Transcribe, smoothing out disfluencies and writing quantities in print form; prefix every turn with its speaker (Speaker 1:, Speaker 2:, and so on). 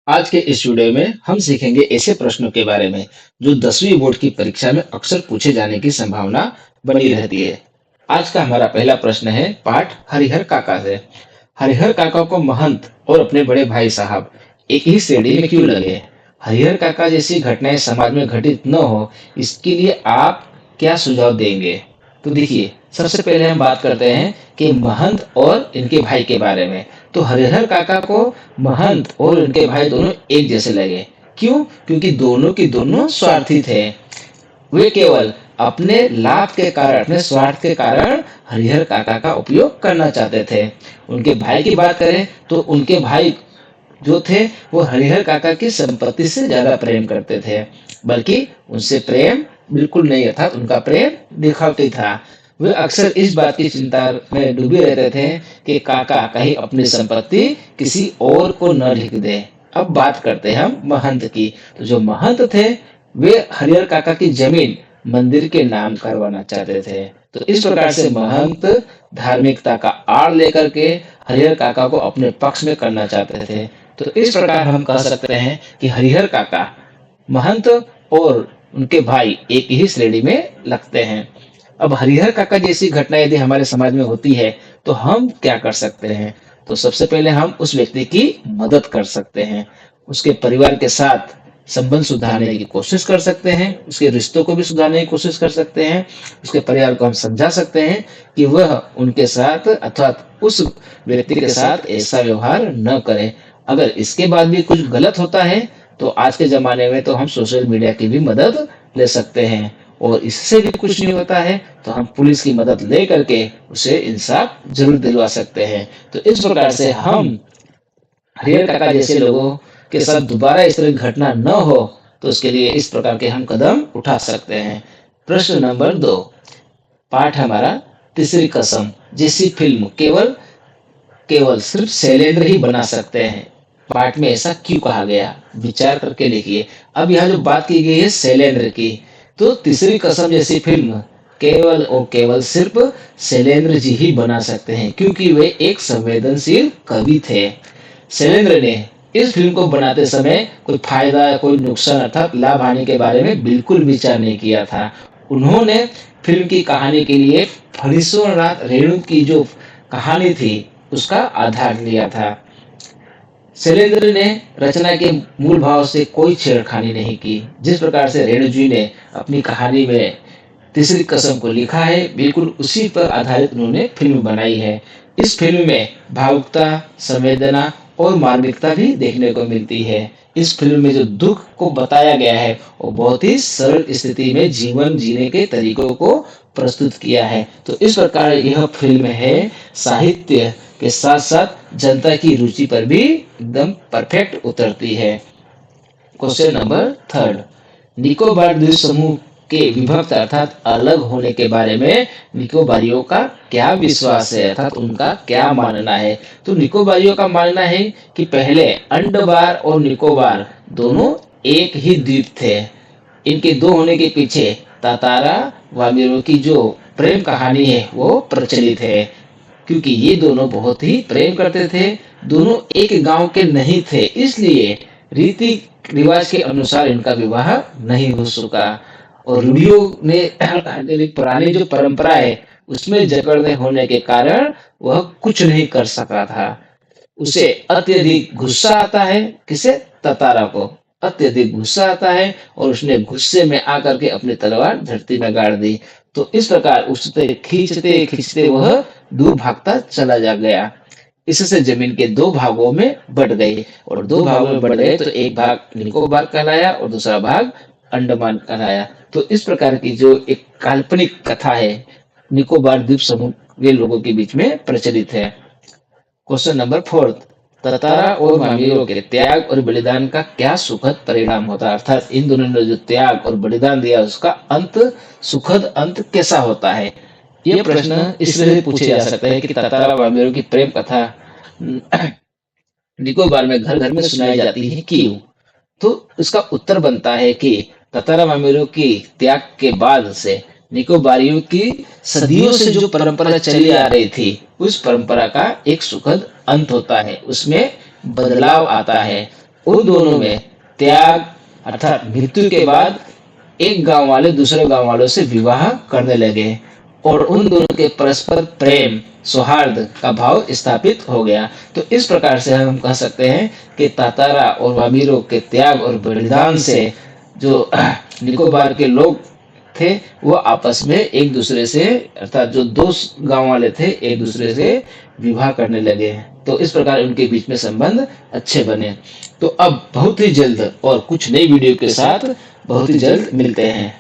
Speaker 1: आज के इस वीडियो में हम सीखेंगे ऐसे प्रश्नों के बारे में जो 10वीं बोर्ड की परीक्षा में अक्सर पूछे जाने की संभावना बनी रहती है। आज का हमारा पहला प्रश्न है पाठ हरिहर काका से। हरिहर काका को महंत और अपने बड़े भाई साहब एक ही श्रेणी में क्यों लगे? हरिहर काका जैसी घटनाएं समाज में घटित न हो, इसके लिए आप क्या सुझाव देंगे? तो देखिए, सबसे पहले हम बात करते हैं कि महंत और इनके भाई के बारे में। तो हरिहर काका को महंत और उनके भाई दोनों एक जैसे लगे। क्यों? क्योंकि दोनों की दोनों स्वार्थी थे। वे केवल अपने लाभ के कारण, अपने स्वार्थ के कारण हरिहर काका का उपयोग करना चाहते थे। उनके भाई की बात करें तो उनके भाई जो थे वो हरिहर काका की संपत्ति से ज्यादा प्रेम करते थे, बल्कि उनसे प्रेम बिल्कुल नहीं, अर्थात उनका प्रेम दिखावटी था। वे अक्सर इस बात की चिंता में डूबे रहते थे कि काका कहीं अपनी संपत्ति किसी और को न लिख दे। अब बात करते हैं हम महंत की। तो जो महंत थे वे हरिहर काका की जमीन मंदिर के नाम करवाना चाहते थे। तो इस प्रकार से महंत धार्मिकता का आड़ लेकर के हरिहर काका को अपने पक्ष में करना चाहते थे। तो इस प्रकार हम कह सकते हैं कि हरिहर काका, महंत और उनके भाई एक ही श्रेणी में लगते हैं। अब हरिहर काका जैसी घटना यदि हमारे समाज में होती है तो हम क्या कर सकते हैं? तो सबसे पहले हम उस व्यक्ति की मदद कर सकते हैं, उसके परिवार के साथ संबंध सुधारने की कोशिश कर सकते हैं, उसके रिश्तों को भी सुधारने की कोशिश कर सकते हैं। उसके परिवार को हम समझा सकते हैं कि वह उनके साथ अर्थात उस व्यक्ति के साथ ऐसा व्यवहार न करें। अगर इसके बाद भी कुछ गलत होता है तो आज के जमाने में तो हम सोशल मीडिया की भी मदद ले सकते हैं, और इससे भी कुछ नहीं होता है तो हम पुलिस की मदद ले करके उसे इंसाफ जरूर दिलवा सकते हैं। तो इस प्रकार से हम हरिहर काका जैसे लोगों के साथ दोबारा इस तरह की घटना न हो, तो उसके लिए इस प्रकार के हम कदम उठा सकते हैं। प्रश्न नंबर 2, पाठ हमारा तीसरी कसम जैसी फिल्म केवल केवल सिर्फ शैलेंद्र ही बना सकते हैं, पाठ में ऐसा क्यों कहा गया? विचार करके लिखिए। अब यहाँ जो बात की गई है शैलेंद्र की, तो तीसरी कसम जैसी फिल्म केवल और केवल सिर्फ शैलेंद्र जी ही बना सकते हैं, क्योंकि वे एक संवेदनशील कवि थे। शैलेंद्र ने इस फिल्म को बनाते समय कोई फायदा या कोई नुकसान अर्थात लाभ हानि के बारे में बिल्कुल विचार नहीं किया था। उन्होंने फिल्म की कहानी के लिए फणीश्वरनाथ रेणु की जो कहानी थी उसका आधार लिया था। शैलेंद्र ने रचना के मूल भाव से कोई छेड़खानी नहीं की। जिस प्रकार से रेणु जी ने अपनी कहानी में तीसरी कसम को लिखा है, बिल्कुल उसी पर आधारित उन्होंने फिल्म बनाई है। इस फिल्म में भावुकता, संवेदना और मार्मिकता भी देखने को मिलती है। इस फिल्म में जो दुख को बताया गया है वो बहुत ही सरल स्थिति में जीवन जीने के तरीकों को प्रस्तुत किया है। तो इस प्रकार यह फिल्म है साहित्य के साथ साथ जनता की रुचि पर भी एकदम परफेक्ट उतरती है। क्वेश्चन नंबर 3, निकोबार द्वीप समूह के विभक्त अर्थात अलग होने के बारे में निकोबारियों का क्या विश्वास है, अर्थात उनका क्या मानना है? तो निकोबारियों का मानना है कि पहले अंडमान और निकोबार दोनों एक ही द्वीप थे। इनके दो होने के पीछे तातारा वामियों की जो प्रेम कहानी है वो प्रचलित है, क्योंकि ये दोनों बहुत ही प्रेम करते थे। दोनों एक गांव के नहीं थे, इसलिए रीति रिवाज के अनुसार इनका विवाह नहीं हो सका, और रूढ़ियों ने पुरानी जो परंपरा है उसमें जकड़ने होने के कारण वह कुछ नहीं कर सका था। उसे अत्यधिक गुस्सा आता है, किसे? ततारा को अत्यधिक गुस्सा आता है और उसने गुस्से में आकर के अपनी तलवार धरती में गाड़ दी। तो इस प्रकार उससे खींचते खींचते वह दूर भागता चला जा गया। इससे जमीन के दो भागों में बट गई, और दो भागों में बट गए तो एक भाग निकोबार कहलाया और दूसरा भाग अंडमान कहलाया। तो इस प्रकार की जो एक काल्पनिक कथा है निकोबार द्वीप समूह के लोगों के बीच में प्रचलित है। क्वेश्चन नंबर 4, ततारा और मामीरों के त्याग और बलिदान का क्या सुखद परिणाम होता है, अर्थात इन दोनों ने जो त्याग और बलिदान दिया उसका अंत, सुखद अंत कैसा होता है? यह प्रश्न इसलिए पूछे जा सकते हैं कि ततारा मामीरों की प्रेम कथा निकोबार में घर घर में सुनाई जाती है, क्यों? तो इसका उत्तर बनता है कि ततारा मामीरों की त्याग के बाद से निकोबारियों की सदियों से जो परंपरा चली आ रही थी उस परंपरा का एक सुखद अंत होता है, उसमें बदलाव आता है। उन दोनों में त्याग अर्थात मृत्यु के बाद एक गांव वाले दूसरे गांव वालों से विवाह करने लगे और उन दोनों के परस्पर प्रेम सौहार्द का भाव स्थापित हो गया। तो इस प्रकार से हम कह सकते हैं कि तातारा और वामीरों के त्याग और बलिदान से जो निकोबार के लोग थे वो आपस में एक दूसरे से अर्थात जो दो गांव वाले थे एक दूसरे से विवाह करने लगे। तो इस प्रकार उनके बीच में संबंध अच्छे बने। तो अब बहुत ही जल्द और कुछ नई वीडियो के साथ बहुत ही जल्द मिलते हैं।